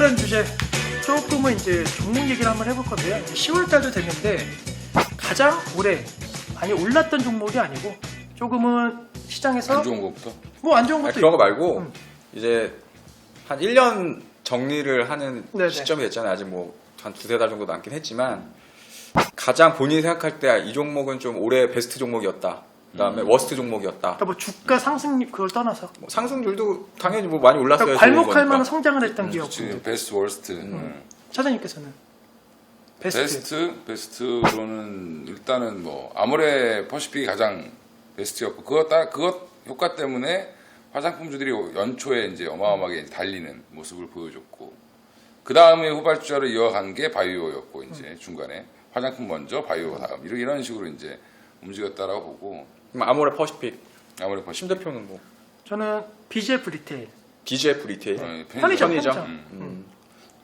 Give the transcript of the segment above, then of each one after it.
다른 주제 조금은 이제 종목 얘기를 한번 해볼 건데요. 10월 달도 됐는데 가장 올해 많이 올랐던 종목이 아니고 조금은 시장에서 안 좋은 것부터? 뭐 안 좋은 것도 아니, 그런 거 있고. 말고 이제 한 1년 정리를 하는 네네. 시점이 됐잖아요. 아직 뭐 한 두세 달 정도 남긴 했지만 가장 본인이 생각할 때 이 종목은 좀 올해 베스트 종목이었다. 그다음에 워스트 종목이었다. 그러니까 뭐 주가 상승 그걸 떠나서 뭐 상승률도 당연히 뭐 많이 올랐어요. 그러니까 발목할 좋은 만한 거니까. 성장을 했던 기업. 지금 베스트 월스트. 차장님께서는 베스트로는 일단은 뭐 아모레 퍼시픽이 가장 베스트였고 그것 효과 때문에 화장품주들이 연초에 이제 어마어마하게 달리는 모습을 보여줬고 그 다음에 후발주자로 이어간 게 바이오였고 이제 중간에 화장품 먼저 바이오 다음 이런 식으로 이제 움직였다라고 보고 그럼 아모레 퍼시픽. 아모레 심 퍼시픽 대표는 뭐 저는 BGF 리테일. BGF 리테일. 편의점.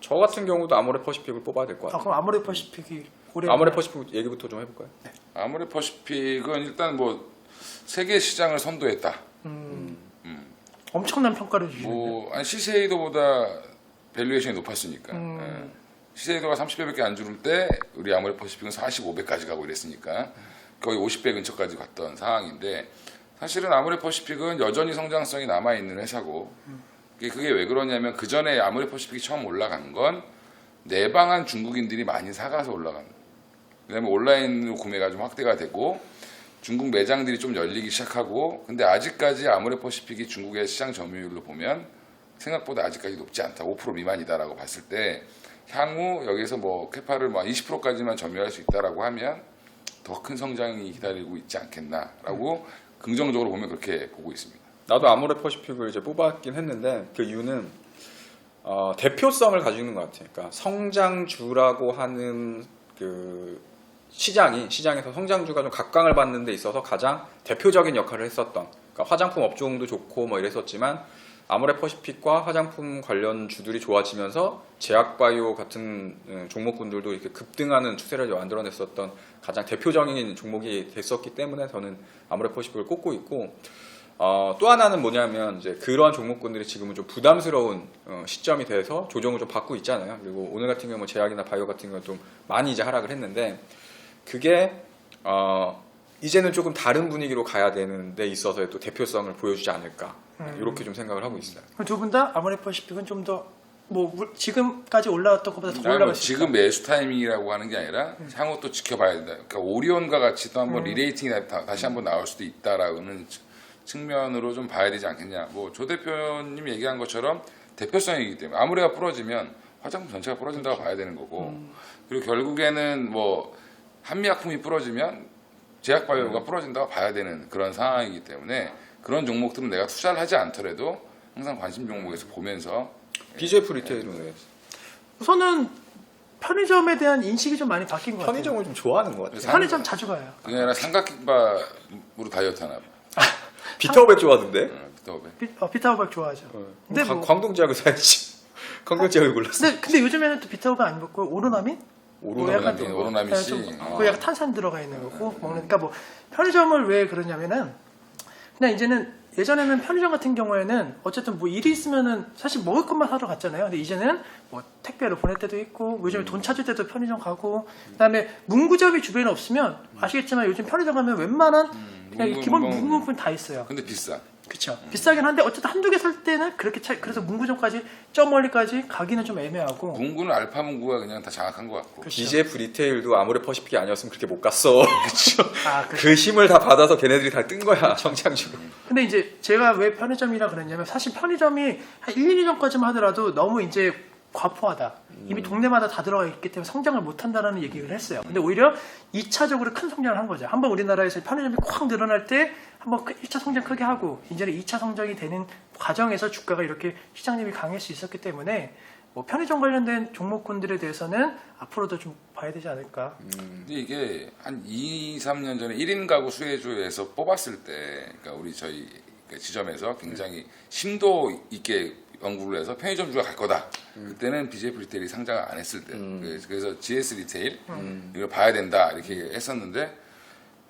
저 같은 경우도 아모레 퍼시픽을 뽑아야 될 것 아, 같아요. 그럼 아모레 퍼시픽이 올해 아모레 퍼시픽 얘기부터 좀 해볼까요? 아모레 퍼시픽은 일단 뭐 세계 시장을 선도했다. 엄청난 평가를 주시는데. 뭐 아니, 시세이도보다 밸류에이션이 높았으니까. 예. 시세이도가 30배밖에 안 주는 때 우리 아모레 퍼시픽은 45배까지 가고 이랬으니까 거의 50배 근처까지 갔던 상황인데 사실은 아모레 퍼시픽은 여전히 성장성이 남아 있는 회사고 그게 왜 그러냐면 그 전에 아모레 퍼시픽이 처음 올라간 건 내방한 중국인들이 많이 사가서 올라간 거예요. 왜냐면 온라인으로 구매가 좀 확대가 되고 중국 매장들이 좀 열리기 시작하고 근데 아직까지 아모레 퍼시픽이 중국의 시장 점유율로 보면 생각보다 아직까지 높지 않다. 5% 미만이다라고 봤을 때 향후 여기서 뭐 캐파를 뭐 20%까지만 점유할 수 있다라고 하면 더 큰 성장이 기다리고 있지 않겠나라고 긍정적으로 보면 그렇게 보고 있습니다. 나도 아모레 퍼시픽을 이제 뽑았긴 했는데 그 이유는 대표성을 가지고 있는 것 같아요. 그러니까 성장주라고 하는 그 시장에서 성장주가 좀 각광을 받는 데 있어서 가장 대표적인 역할을 했었던 그러니까 화장품 업종도 좋고 뭐 이랬었지만 아모레 퍼시픽과 화장품 관련 주들이 좋아지면서 제약바이오 같은 종목군들도 이렇게 급등하는 추세를 만들어냈었던 가장 대표적인 종목이 됐었기 때문에 저는 아모레 퍼시픽을 꼽고 있고 또 하나는 뭐냐면 이제 그러한 종목군들이 지금은 좀 부담스러운 시점이 돼서 조정을 좀 받고 있잖아요. 그리고 오늘 같은 경우 제약이나 바이오 같은 경우는 좀 많이 이제 하락을 했는데 그게 이제는 조금 다른 분위기로 가야 되는 데 있어서의 또 대표성을 보여주지 않을까 이렇게 좀 생각을 하고 있어요. 두 분 다 아모레 퍼시픽은 좀 더 뭐 지금까지 올라왔던 것보다 더 아니, 뭐 올라갈 수 있다. 지금 매수 타이밍이라고 하는 게 아니라 향후 또 지켜봐야 된다. 그러니까 오리온과 같이 또 한번 리레이팅이 다시 한번 나올 수도 있다라는 측면으로 좀 봐야 되지 않겠냐. 뭐 조 대표님 얘기한 것처럼 대표성이기 때문에 아모레가 부러지면 화장품 전체가 부러진다고 봐야 되는 거고 그리고 결국에는 뭐 한미약품이 부러지면 제약바이오가 부러진다고 봐야 되는 그런 상황이기 때문에 그런 종목들은 내가 투자를 하지 않더라도 항상 관심 종목에서 보면서 BGF 리테일은 왜? 우선은 편의점에 대한 인식이 좀 많이 바뀐 것 같아요. 편의점을 좀 좋아하는 것 같아요. 편의점 자주 가요. 그게 아니라 삼각김밥으로 다이어트 하나 봐. 비타오백 좋아하던데? 비타오백 좋아하죠. 근데 뭐 광동제약을 사야지. 광동제약을 골랐어. 근데 요즘에는 또 비타오백 안 먹고 오로나민? 오로나민 씨. 그 약간 탄산 들어가 있는 거고 먹으니까 뭐 편의점을 왜 그러냐면은 그냥 이제는 예전에는 편의점 같은 경우에는 어쨌든 뭐 일이 있으면은 사실 먹을 것만 사러 갔잖아요. 근데 이제는 뭐 택배로 보낼 때도 있고 요즘에 돈 찾을 때도 편의점 가고 그다음에 문구점이 주변에 없으면 아시겠지만 요즘 편의점 가면 웬만한 그냥 기본 문구품 다 있어요. 근데 비싸. 그렇죠. 비싸긴 한데 어쨌든 한두 개 살 때는 그렇게 그래서 문구점까지 저 멀리까지 가기는 좀 애매하고. 문구는 알파 문구가 그냥 다 장악한 것 같고. 그렇죠. BGF 리테일도 아모레 퍼시픽이 아니었으면 그렇게 못 갔어. 그렇죠. 그렇죠. 그 힘을 다 받아서 걔네들이 다 뜬 거야. 성장주로. 근데 이제 제가 왜 편의점이라 그랬냐면 사실 편의점이 한 1, 2년 전까지만 하더라도 너무 이제 과포하다. 이미 동네마다 다 들어가 있기 때문에 성장을 못한다라는 얘기를 했어요. 근데 오히려 2차적으로 큰 성장을 한 거죠. 한번 우리나라에서 편의점이 콱 늘어날 때 한번 1차 성장 크게 하고 이제는 2차 성장이 되는 과정에서 주가가 이렇게 시장님이 강할 수 있었기 때문에 뭐 편의점 관련된 종목군들에 대해서는 앞으로도 좀 봐야 되지 않을까. 근데 이게 한 2, 3년 전에 1인 가구 수혜주에서 뽑았을 때 그러니까 우리 저희 지점에서 굉장히 심도 있게 연구를 해서 편의점주가 갈 거다. 그때는 BGF 리테일이 상장을 안 했을 때. 그래서 GS 리테일 이걸 봐야 된다 이렇게 했었는데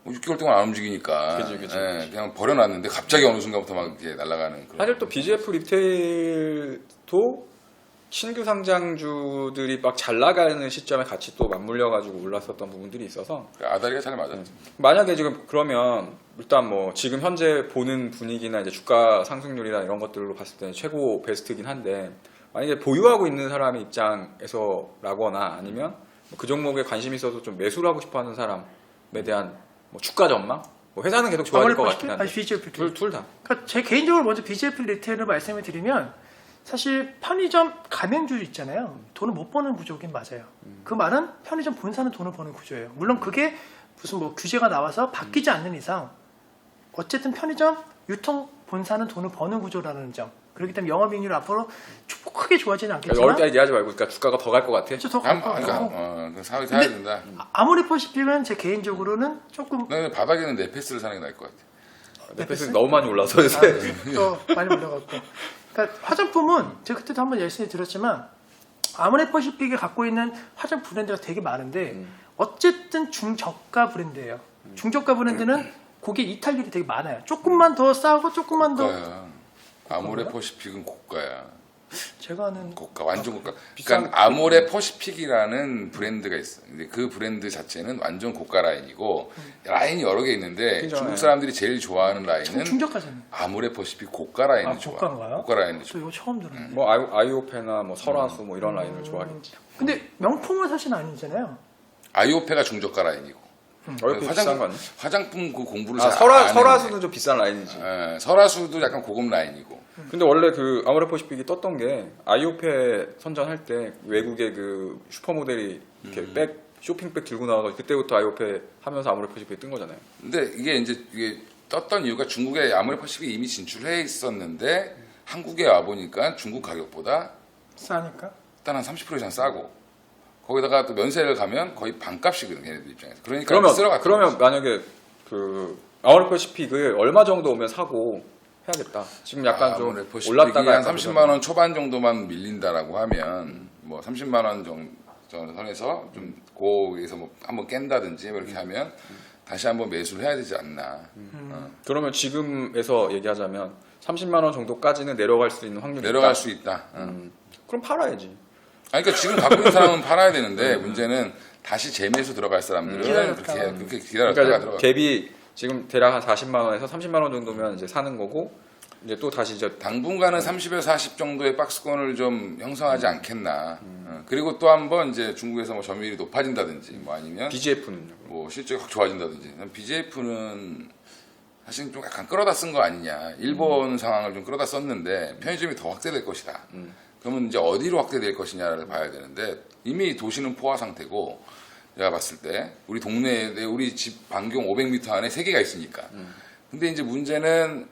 6개월 동안 안 움직이니까 그치. 그냥 버려놨는데 갑자기 어느 순간부터 막 이렇게 날아가는 그런. 사실 또 BGF 리테일도 신규 상장주들이 막 잘 나가는 시점에 같이 또 맞물려가지고 올랐었던 부분들이 있어서 아다리가 잘 맞았죠. 만약에 지금 그러면 일단 뭐 지금 현재 보는 분위기나 이제 주가 상승률이나 이런 것들로 봤을 때는 최고 베스트긴 한데 만약에 보유하고 있는 사람의 입장에서라거나 아니면 그 종목에 관심 있어서 좀 매수를 하고 싶어하는 사람에 대한 뭐 주가 전망, 뭐 회사는 계속 좋아질 것 같긴 한데 아니, BGF 둘 다. 그러니까 제 개인적으로 먼저 BGF 리테일을 말씀을 드리면 사실 편의점 가맹주 있잖아요. 돈을 못 버는 구조긴 맞아요. 그 말은 편의점 본사는 돈을 버는 구조예요. 물론 그게 무슨 뭐 규제가 나와서 바뀌지 않는 이상 어쨌든 편의점 유통 본사는 돈을 버는 구조라는 점. 그렇기 때문에 영업이익률 앞으로 크게 좋아지는 않겠지만 어렵다 얘기하지 말고 그러니까 주가가 더 갈 것 같아. 더 갈 것 그러니까 같고 그 사야 된다. 아모레퍼시픽은 제 개인적으로는 조금 나 바닥에는 네페스를 사는 게 나을 것 같아. 네페스 너무 많이 올라서 요새. 더 많이 올라갔고. 그러니까 화장품은 제가 그때도 한번 말씀을 드렸지만 아모레퍼시픽이 갖고 있는 화장 브랜드가 되게 많은데 어쨌든 중저가 브랜드예요. 중저가 브랜드는 고객 이탈률이 되게 많아요. 조금만 더 싸고 조금만 더 고가야. 아모레퍼시픽은 고가야. 제가 아는 고가, 완전 고가. 비싼 그러니까 아모레퍼시픽이라는 브랜드가 있어. 근데 그 브랜드 자체는 완전 고가 라인이고 라인이 여러 개 있는데 그죠, 중국 예. 사람들이 제일 좋아하는 라인은 중저가잖아요. 아모레퍼시픽 고가 라인을 아, 좋아. 고가인가요? 고가 라인을 좋아. 저 이거 처음 들어요. 뭐 아이오페나 뭐 설화수 뭐 이런 라인을 좋아하겠지. 근데 명품은 사실 아니잖아요. 아이오페가 중저가 라인이고. 어렵게 비싼 거 아니야? 화장품 그 공부를 아, 잘 안 설화수는 좀 비싼 라인이지. 했는데. 예, 설화수도 약간 고급 라인이고. 근데 원래 그 아모레퍼시픽이 떴던 게 아이오페 선전할 때 외국의 그 슈퍼모델이 이렇게 백 쇼핑백 들고 나와서 그때부터 아이오페 하면서 아모레퍼시픽이 뜬 거잖아요. 근데 이게 떴던 이유가 중국에 아모레퍼시픽이 이미 진출해 있었는데 한국에 와 보니까 중국 가격보다 싸니까. 일단 한 30% 이상 싸고 거기다가 또 면세를 가면 거의 반값이거든 걔네들 입장에서. 그러니까 그러면 쓸어갔던 그러면 거지. 만약에 그 아모레퍼시픽을 얼마 정도 오면 사고 해야겠다. 지금 약간 좀 아모레퍼시픽이 올랐다가 한 약간 30만 원 초반 정도만 밀린다라고 하면 뭐 30만 원 정도 선에서 좀 고에서 뭐 한번 깬다든지 뭐 이렇게 하면 다시 한번 매수를 해야 되지 않나. 그러면 지금에서 얘기하자면 30만 원 정도까지는 내려갈 수 있는 확률이 내려갈 있다. 수 있다. 그럼 팔아야지. 아니, 그러니까 지금 갖고 있는 사람은 팔아야 되는데 문제는 다시 재매수 들어갈 사람들은 기다렸다가. 그렇게 기다렸다가 그러니까 들어가. 갭이 지금 대략 한 40만 원에서 30만 원 정도면 이제 사는 거고 이제 또 다시 이제 당분간은 30에서 40 정도의 박스권을 좀 형성하지 않겠나. 그리고 또 한번 이제 중국에서 뭐 점유율이 높아진다든지 뭐 아니면 BGF는요. 뭐 실적이 확 좋아진다든지. BJF는 사실 좀 약간 끌어다 쓴 거 아니냐. 일본 상황을 좀 끌어다 썼는데 편의점이 더 확대될 것이다. 그러면 이제 어디로 확대될 것이냐를 봐야 되는데 이미 도시는 포화 상태고 제가 봤을 때 우리 동네에 우리 집 반경 500m 안에 3개가 있으니까. 근데 이제 문제는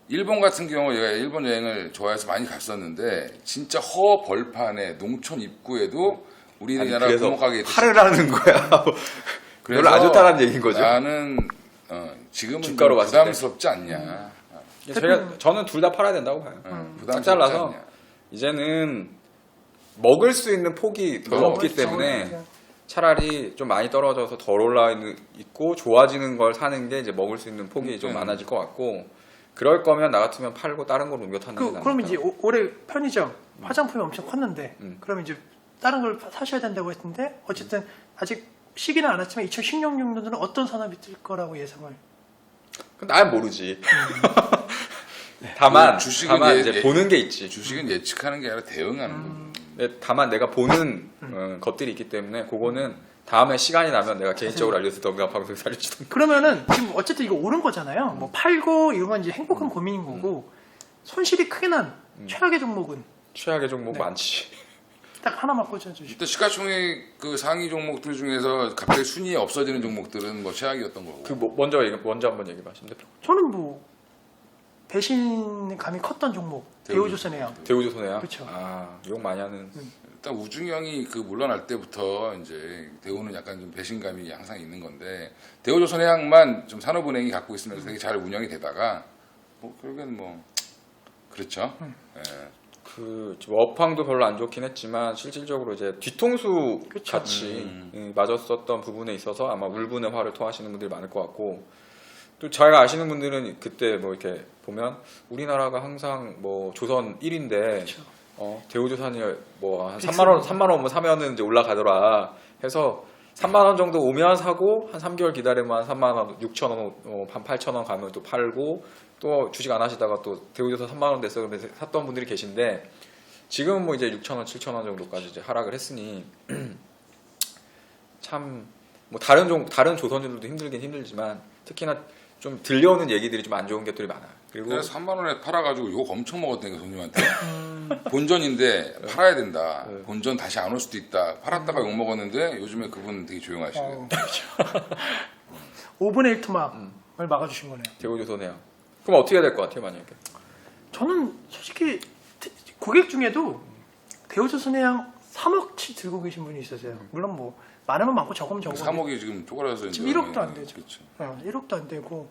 일본 같은 경우 제가 일본 여행을 좋아해서 많이 갔었는데 진짜 허 벌판에 농촌 입구에도 우리나라 그래서 구멍가게 팔을 하는 거야. 별로 안 좋다는 얘기인 거죠. 나는 지금은 주가로 좀 봤을 때. 부담스럽지 않냐. 저는 둘 다 팔아야 된다고 봐요. 딱 부담스럽지 잘라서 않냐. 이제는 먹을 수 있는 폭이 더 없기 때문에 차라리 좀 많이 떨어져서 덜 올라 있고 좋아지는 걸 사는 게 이제 먹을 수 있는 폭이 좀 많아질 것 같고 그럴 거면 나 같으면 팔고 다른 걸 옮겨 타는 게 나을 그럼 것 이제 올해 편의점 화장품이 엄청 컸는데 그럼 이제 다른 걸 사셔야 된다고 했는데 어쨌든 아직 시기는 안 왔지만 2016년도는 어떤 산업이 뜰 거라고 예상을. 난 모르지. 다만 그 주식은 다만 예- 이제 예- 보는 게 있지. 주식은 예측하는 게 아니라 대응하는 거고. 다만 내가 보는 것들이 있기 때문에 그거는 다음에 시간이 나면 내가 개인적으로 알려주던가 방송에서 알려주던가. 그러면은 지금 어쨌든 이거 오른 거잖아요. 뭐 팔고 이런 건 이제 행복한 고민인 거고 손실이 크게 난 최악의 종목은 최악의 종목 많지. 딱 하나만 꽂아주시고. 일단 시가총액 그 상위 종목들 중에서 갑자기 순위에 없어지는 종목들은 뭐 최악이었던 거고. 그 먼저 한번 얘기해 봐. 대표. 저는 뭐 배신감이 컸던 종목 대우조선해양. 대우조선해양. 그쵸. 아, 욕 많이 하는. 일단 우중형이 그 물러날 때부터 이제 대우는 약간 좀 배신감이 항상 있는 건데 대우조선해양만 좀 산업은행이 갖고 있으면서 되게 잘 운영이 되다가 뭐 결국엔 뭐 그렇죠. 예. 그 지금 업황도 별로 안 좋긴 했지만 실질적으로 이제 뒤통수 그쵸. 같이 맞았었던 부분에 있어서 아마 울분의 화를 토하시는 분들이 많을 것 같고 또 제가 아시는 분들은 그때 뭐 이렇게 보면 우리나라가 항상 뭐 조선 1인데 대우조선이 뭐 한 빅스가. 3만 원 사면은 이제 올라가더라 해서 3만 원 정도 오면 사고 한 3개월 기다리면 한 3만 원, 6천 원, 한 8천 원 가면 또 팔고 또 주식 안 하시다가 또 대우조선 3만 원 됐어 그러면서 샀던 분들이 계신데 지금은 뭐 이제 6천 원, 7천 원 정도까지 이제 하락을 했으니 참 뭐 다른 조선주들도 힘들긴 힘들지만 특히나 좀 들려오는 얘기들이 좀 안 좋은 것들이 많아요. 그리고 그래서 3만 원에 팔아가지고 욕 엄청 먹었다니까 손님한테. 본전인데 팔아야 된다. 네. 본전 다시 안 올 수도 있다. 팔았다가 욕 먹었는데 요즘에 그분 되게 조용하시네요. 5분의 1 토막을 막아주신 거네요. 대우조선해요. 그럼 어떻게 해야 될 것 같아요 만약에? 저는 솔직히 고객 중에도 대우조선해양 3억치 들고 계신 분이 있었어요. 물론 뭐 많으면 많고 적으면 적고 3억이 지금 쪼그라서 지금 1억도 안 되죠. 그렇죠. 1억도 안 되고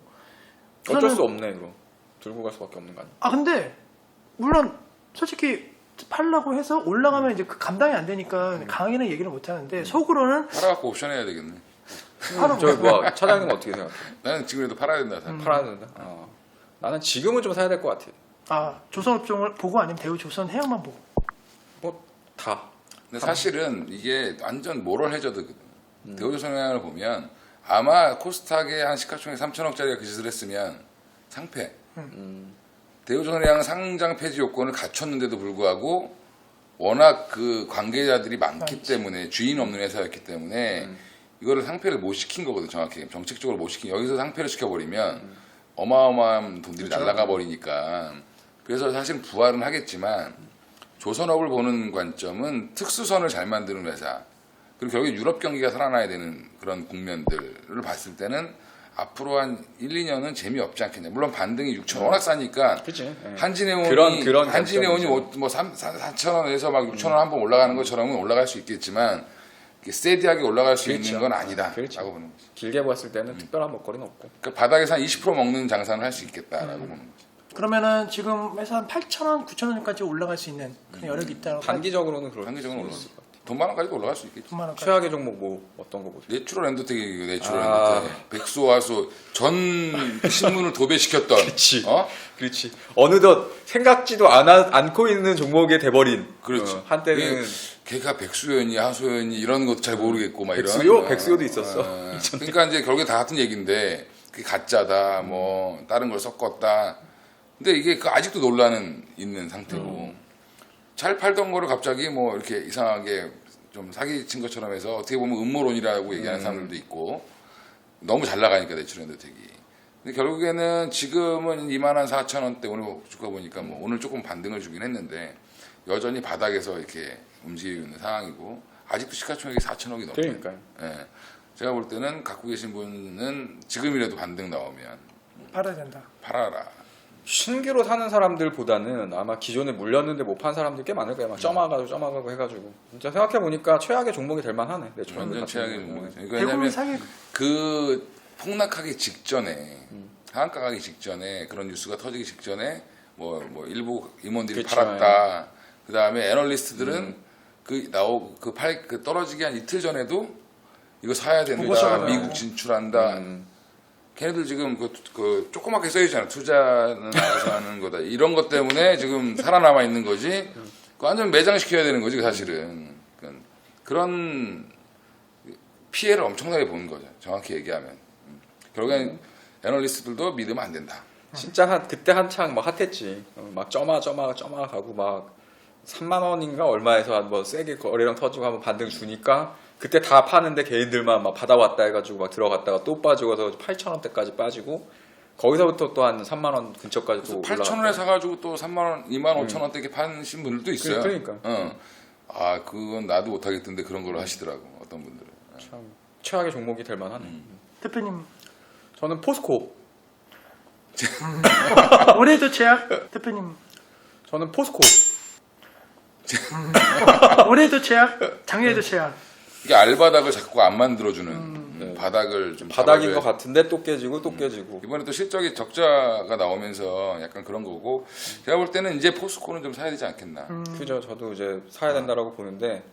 어쩔 저는- 수 없네 그럼. 들고 갈 수밖에 없는 거 아니야? 근데 물론 솔직히 팔라고 해서 올라가면 이제 그 감당이 안 되니까 강하게는 얘기를 못 하는데 속으로는 팔아갖고 옵션 해야 되겠네. 저기 뭐 차장님 어떻게 생각해? 나는 지금이라도 팔아야 된다. 생각. 팔아야 된다. 나는 지금은 좀 사야 될 것 같아. 조선업종을 보고 아니면 대우조선해양만 보고 뭐 다. 근데 사실은 이게 완전 모럴 해저드거든. 대우조선해양을 보면 아마 코스닥에 한 시가총액 3천억짜리가 그 짓을 했으면 상패. 대우조선해양 상장 폐지 요건을 갖췄는데도 불구하고 워낙 그 관계자들이 많기 때문에 주인 없는 회사였기 때문에 이거를 상패를 못 시킨 거거든. 정확히 정책적으로 못 시킨. 여기서 상패를 시켜버리면 어마어마한 돈들이 날아가 버리니까. 그래서 사실 부활은 하겠지만 조선업을 보는 관점은 특수선을 잘 만드는 회사 그리고 결국에 유럽 경기가 살아나야 되는 그런 국면들을 봤을 때는 앞으로 한 1, 2년은 재미없지 않겠냐. 물론 반등이 6천 워낙 싸니까 그치? 한진해운이 그런 한진해운이 관점이죠. 뭐 4,000원에서 막 6천 원 한 번 올라가는 것처럼은 올라갈 수 있겠지만 이렇게 스테디하게 올라갈 수 그렇죠. 있는 건 아니다라고 그렇죠. 보는 거죠. 길게 봤을 때는 특별한 먹거리는 없고. 그러니까 바닥에서 한 20% 먹는 장사는 할 수 있겠다라고 보는 거죠. 그러면은 지금 회사 한 8,000원, 9,000원까지 올라갈 수 있는 그런 여력이 있다고 단기적으로는 그럴 단기적으로 수 올라갈 있을 것 같아. 돈만 원까지도 올라갈 수 있겠죠. 돈만 원까지. 최악의 종목 뭐 어떤 거 보세요? 내추럴 엔더텍이 내추럴 아. 엔더텍 백수와수 전 신문을 도배시켰던 그치. 어? 그렇지. 어느덧 생각지도 않고 있는 종목에 돼버린. 그렇지. 한때는 걔가 백수였니 하수였니 이런 것도 잘 모르겠고 막 이런. 백수요? 백수요도 있었어. 그러니까 이제 결국에 다 같은 얘기인데 그게 가짜다 뭐 다른 걸 섞었다. 근데 이게 그 아직도 논란은 있는 상태고 잘 팔던 거를 갑자기 뭐 이렇게 이상하게 좀 사기친 것처럼 해서 어떻게 보면 음모론이라고 얘기하는 사람들도 있고 너무 잘 나가니까 내추럴 엔더텍이. 근데 결국에는 지금은 24,000원대 오늘 주가 보니까 뭐 오늘 조금 반등을 주긴 했는데 여전히 바닥에서 이렇게 움직이고 있는 상황이고 아직도 시가총액이 4천억이 넘어요. 그러니까요. 예. 제가 볼 때는 갖고 계신 분은 지금이라도 반등 나오면 팔아야 된다. 팔아라. 신규로 사는 사람들보다는 아마 기존에 물렸는데 못 판 사람들이 꽤 많을 거예요. 막 점화가고 해가지고. 진짜 생각해 보니까 최악의 종목이 될 만하네. 내추럴 완전 같은 최악의 경우는. 종목이죠. 그러니까 대부분 왜냐하면 상위 그 폭락하기 직전에 하한가 가기 직전에 그런 뉴스가 터지기 직전에 뭐 일부 임원들이 그쵸. 팔았다. 그 다음에 애널리스트들은 그 떨어지기 한 이틀 전에도 이거 사야 된다. 보고서가 미국 진출한다. 걔네들 지금 그 조그맣게 써있잖아. 투자는 알아서 하는 거다. 이런 것 때문에 지금 살아남아 있는 거지. 그 완전 매장시켜야 되는 거지 사실은. 그러니까 그런 피해를 엄청나게 보는 거죠. 정확히 얘기하면. 결국엔 애널리스트들도 믿으면 안 된다. 진짜 그때 한창 막 핫했지. 막 점화 가고 막 3만 원인가 얼마에서 뭐 세게 거래량 터지고 한번 반등 주니까 그때 다 파는데 개인들만 막 받아왔다 해가지고 막 들어갔다가 또 빠지고 해서 8,000원대까지 빠지고 거기서부터 또 한 3만 원 근처까지 또 8,000원에 사가지고 또 3만 원, 2만 5천 원대 이렇게 파신 분들도 있어요. 그러니까. 아, 그건 나도 못하겠던데 그런 걸로 하시더라고. 어떤 분들은. 참 최악의 종목이 될 만하네. 대표님 저는 포스코. 올해도 제약. 대표님 저는 포스코. 올해도 제약. 작년에도 제약. 이게 알바닥을 자꾸 안 만들어주는 바닥을 좀 바닥인 잡아줘야- 것 같은데 또 깨지고 또 깨지고. 이번에 또 실적이 적자가 나오면서 약간 그런 거고 제가 볼 때는 이제 포스코는 좀 사야 되지 않겠나. 그죠. 저도 이제 사야 된다라고 보는데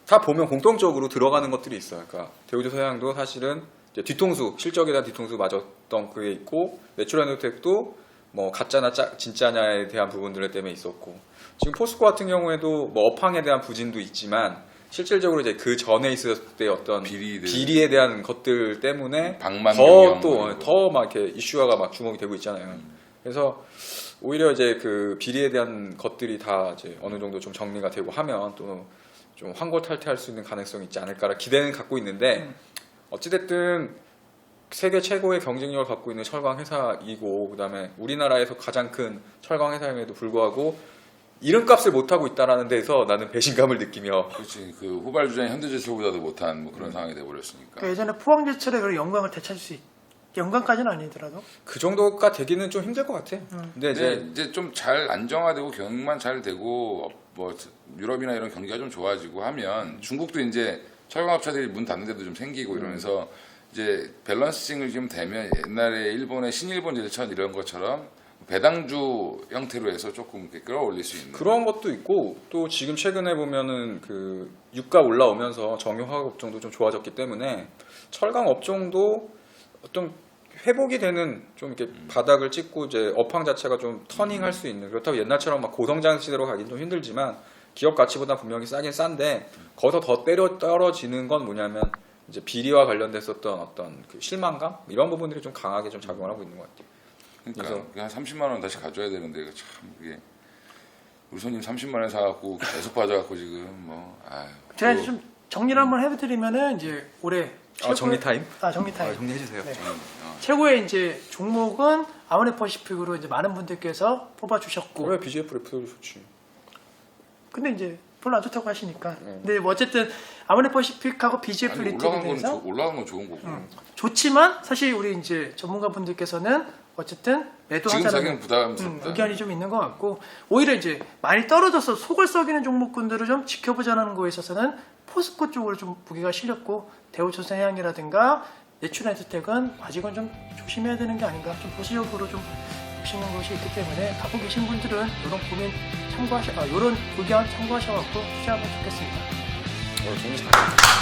다 보면 공통적으로 들어가는 것들이 있어요. 그러니까 대우조선해양도 사실은 이제 뒤통수 실적에 대한 뒤통수 맞았던 그게 있고 내추럴 엔더텍도 뭐 가짜나 진짜냐에 대한 부분들 때문에 있었고 지금 포스코 같은 경우에도 뭐 업황에 대한 부진도 있지만 실질적으로 이제 그 전에 있었을 때 어떤 비리에 대한 것들 때문에 더 막 이렇게 이슈화가 막 주목이 되고 있잖아요. 그래서 오히려 이제 그 비리에 대한 것들이 다 이제 어느 정도 좀 정리가 되고 하면 또 좀 환골탈퇴할 수 있는 가능성이 있지 않을까라 기대는 갖고 있는데 어찌됐든 세계 최고의 경쟁력을 갖고 있는 철강 회사이고 그다음에 우리나라에서 가장 큰 철강 회사임에도 불구하고 이름값을 못하고 있다라는 데서 나는 배신감을 느끼며 그렇지 그 후발주자인 현대제철보다도 못한 뭐 그런 상황이 돼버렸으니까. 그러니까 예전에 포항제철의 그런 영광을 되찾을 수 영광까지는 아니더라도 그 정도가 되기는 좀 힘들 것 같아. 근데 이제 좀 잘 안정화되고 경영만 잘 되고 뭐 유럽이나 이런 경기가 좀 좋아지고 하면 중국도 이제 철강업체들이 문 닫는 데도 좀 생기고 이러면서 이제 밸런싱을 좀 되면 옛날에 일본의 신일본 제철 이런 것처럼 배당주 형태로 해서 조금 이렇게 끌어올릴 수 있는 그런 것도 있고 또 지금 최근에 보면은 그 유가 올라오면서 정유화학 업종도 좀 좋아졌기 때문에 철강 업종도 어떤 회복이 되는 좀 이렇게 바닥을 찍고 이제 업황 자체가 좀 터닝할 수 있는 그렇다고 옛날처럼 막 고성장 시대로 가긴 좀 힘들지만 기업 가치보다 분명히 싸긴 싼데 거기서 더 떨어지는 건 뭐냐면 이제 비리와 관련됐었던 어떤 그 실망감 이런 부분들이 좀 강하게 좀 작용을 하고 있는 것 같아요. 그러니까 한 30만 원 다시 가져야 되는데 이거 참 이게 우리 손님 30만 원 사갖고 계속 빠져갖고 지금 뭐 아유. 제가 좀 정리를 한번 해드리면은 이제 올해 정리 타임? 정리 타임. 정리해주세요. 네. 최고의 이제 종목은 아모레퍼시픽으로 이제 많은 분들께서 뽑아주셨고. 왜 BGF 레프도 좋지? 근데 이제 별로 안 좋다고 하시니까. 근데 뭐 어쨌든 아모레퍼시픽하고 BGF 리트에 대해서 올라간 건 좋은 거고. 좋지만 사실 우리 이제 전문가분들께서는 어쨌든 매도하자는 지금 사기는 부담스럽다. 의견이 좀 있는 것 같고 오히려 이제 많이 떨어져서 속을 썩이는 종목군들을 좀 지켜보자는 거에 있어서는 포스코 쪽으로 좀 보기가 실렸고 대우조선해양이라든가 내추럴엔터텍은 아직은 좀 조심해야 되는 게 아닌가 좀 보수적으로 좀 보시는 것이 있기 때문에 갖고 계신 분들은 이런 고민 이런 의견 참고하셔갖고 투자하면 좋겠습니다. 정리 잘했다.